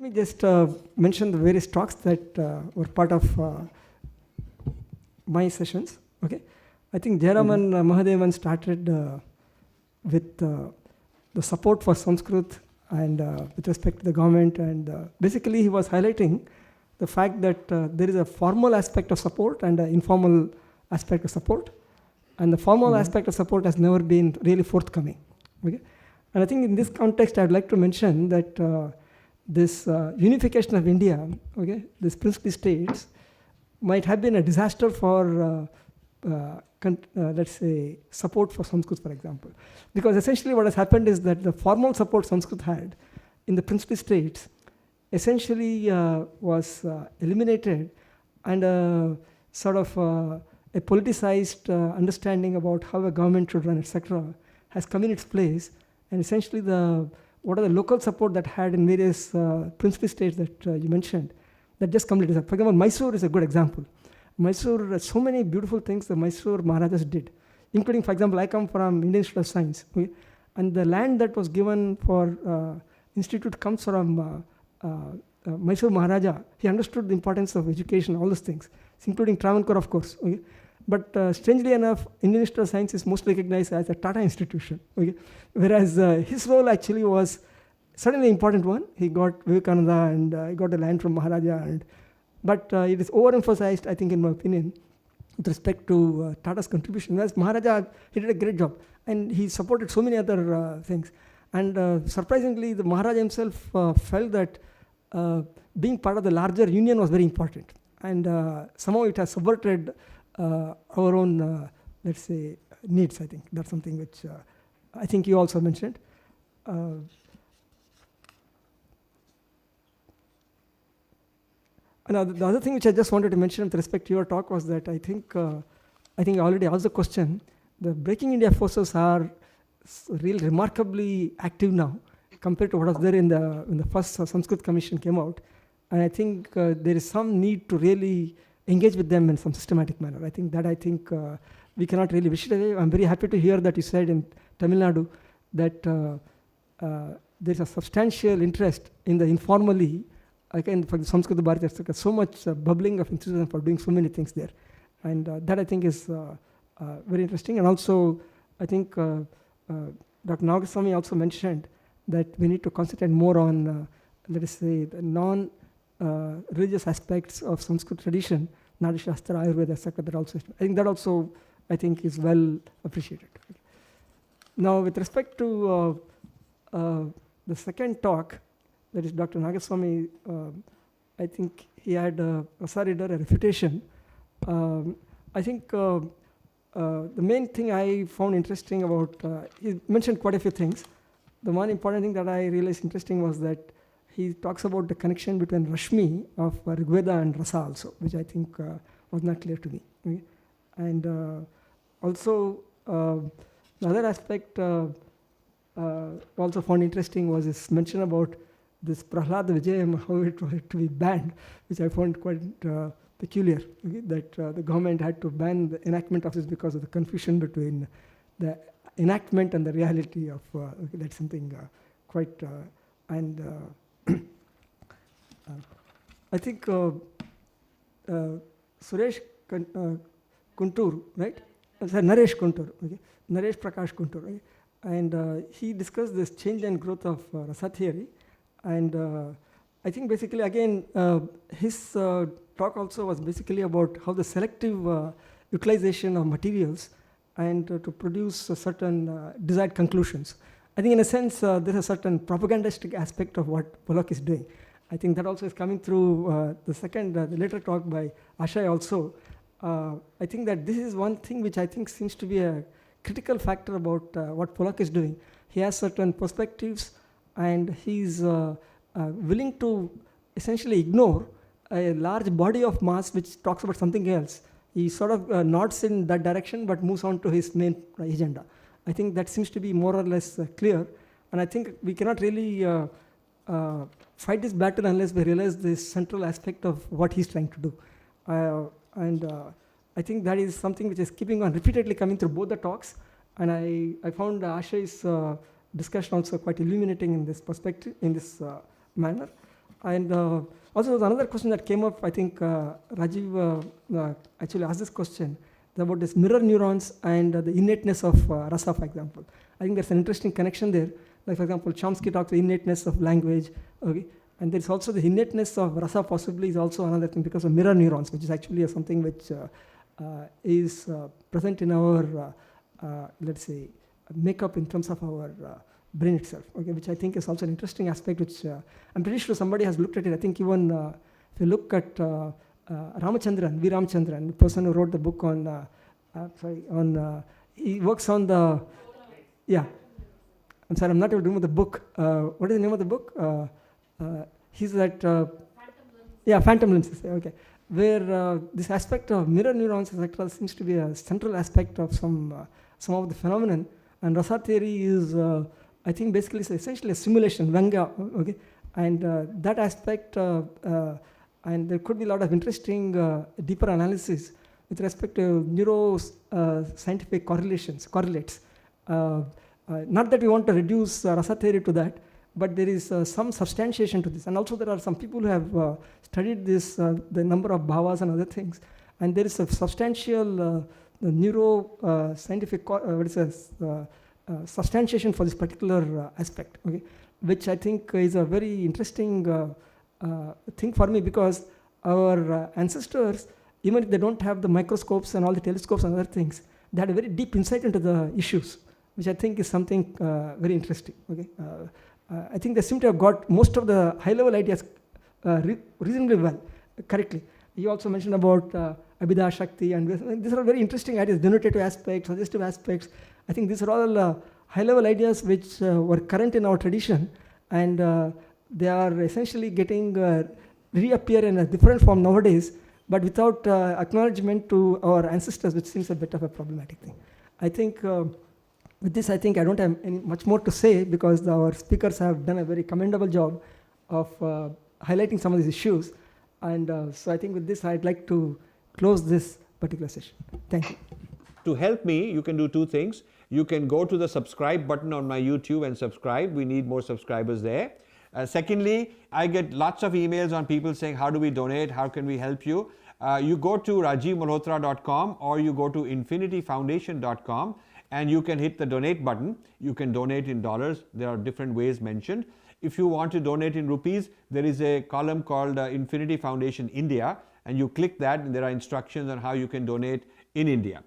me just mention the various talks that were part of my sessions. Okay, I think Jayaraman Mahadevan started with the support for Sanskrit and with respect to the government, and basically he was highlighting the fact that there is a formal aspect of support and an informal aspect of support, and the formal aspect of support has never been really forthcoming. Okay? And I think in this context, I'd like to mention that this unification of India, okay, this princely states, might have been a disaster for, let's say, support for Sanskrit, for example. Because essentially what has happened is that the formal support Sanskrit had in the princely states essentially was eliminated, and sort of a politicized understanding about how a government should run, etc., has come in its place. And essentially what are the local support that had in various princely states that you mentioned, that just completely disappeared. For example, Mysore is a good example. Mysore, so many beautiful things the Mysore Maharajas did, including, for example, I come from Indian Institute of Science, okay? And the land that was given for institute comes from Mysore Maharaja. He understood the importance of education, all those things, including Travancore, of course. Okay? But strangely enough, Indian Institute of Science is most recognized as a Tata institution. Okay? Whereas his role actually was certainly an important one. He got Vivekananda and he got the land from Maharaja. But it is overemphasized, I think, in my opinion, with respect to Tata's contribution. Whereas Maharaja, he did a great job. And he supported so many other things. And surprisingly, the Maharaja himself felt that being part of the larger union was very important. And somehow it has subverted our own, let's say, needs, I think. That's something which I think you also mentioned. And the other thing which I just wanted to mention with respect to your talk was that I think I already asked the question. The Breaking India forces are really remarkably active now compared to what was there in the when the first Sanskrit Commission came out. And I think there is some need to really engage with them in some systematic manner. I think we cannot really wish it away. I'm very happy to hear that you said in Tamil Nadu that there's a substantial interest in the informally, again, for the Sanskrit Bharati, etc., so much bubbling of enthusiasm for doing so many things there. And that I think is very interesting. And also, I think Dr. Nagaswamy also mentioned that we need to concentrate more on, let us say, the non-religious aspects of Sanskrit tradition, Nadi Shastra, Ayurveda, etc. That also, I think, is well appreciated. Now, with respect to the second talk, that is Dr. Nagaswamy, I think he had Rasa reader, a refutation. I think the main thing I found interesting about, he mentioned quite a few things. The one important thing that I realized interesting was that he talks about the connection between Rashmi of Rigveda and Rasa also, which I think was not clear to me. Okay? And also, the other aspect also found interesting was his mention about this Prahlad Vijayam, how it was to be banned, which I found quite peculiar, okay? That the government had to ban the enactment of this because of the confusion between the enactment and the reality of, okay, that's something quite, and I think Suresh Kuntur, right? Sorry, Naresh Kuntur, okay? Naresh Prakash Kuntur, right? And he discussed this change and growth of Rasa theory. And I think basically, again, his talk also was basically about how the selective utilization of materials and to produce a certain desired conclusions. I think in a sense, there's a certain propagandistic aspect of what Pollock is doing. I think that also is coming through the later talk by Ashay also. I think that this is one thing which I think seems to be a critical factor about what Pollock is doing. He has certain perspectives, and he's willing to essentially ignore a large body of mass which talks about something else. He sort of nods in that direction but moves on to his main agenda. I think that seems to be more or less clear, and I think we cannot really fight this battle unless we realize this central aspect of what he's trying to do. And I think that is something which is keeping on repeatedly coming through both the talks, and I found Ashay's discussion also quite illuminating in this perspective, in this manner. And also, there was another question that came up. I think Rajiv actually asked this question about this mirror neurons and the innateness of Rasa, for example. I think there's an interesting connection there. Like, for example, Chomsky talks the innateness of language. Okay, and there's also the innateness of Rasa possibly is also another thing because of mirror neurons, which is actually something which is present in our, let's say, makeup in terms of our brain itself, okay, which I think is also an interesting aspect, which I'm pretty sure somebody has looked at it. I think even if you look at Ramachandran, V. Ramachandran, the person who wrote the book on, he works on the, yeah, I'm sorry, I'm not able to remember the book. What is the name of the book? He's at, Phantom lenses, okay, where this aspect of mirror neurons etc. seems to be a central aspect of some of the phenomenon, and Rasa theory is, I think, basically it's essentially a simulation, Vanga, okay, and that aspect, and there could be a lot of interesting deeper analysis with respect to neuroscientific correlates. Not that we want to reduce Rasa theory to that, but there is some substantiation to this. And also there are some people who have studied this, the number of bhavas and other things, and there is a substantial neuroscientific substantiation for this particular aspect, okay, which I think is a very interesting thing for me, because our ancestors, even if they don't have the microscopes and all the telescopes and other things, they had a very deep insight into the issues, which I think is something very interesting. Okay, I think they seem to have got most of the high-level ideas reasonably well, correctly. You also mentioned about Abhida Shakti, and these are very interesting ideas, denotative aspects, suggestive aspects. I think these are all high-level ideas which were current in our tradition, and they are essentially getting reappear in a different form nowadays, but without acknowledgement to our ancestors, which seems a bit of a problematic thing. I think with this, I think I don't have much more to say, because our speakers have done a very commendable job of highlighting some of these issues. And so I think with this, I'd like to close this particular session. Thank you. To help me, you can do two things. You can go to the subscribe button on my YouTube and subscribe. We need more subscribers there. Secondly, I get lots of emails on people saying, how do we donate? How can we help you? You go to rajivmalhotra.com or you go to infinityfoundation.com, and you can hit the donate button. You can donate in dollars. There are different ways mentioned. If you want to donate in rupees, there is a column called Infinity Foundation India, and you click that, and there are instructions on how you can donate in India.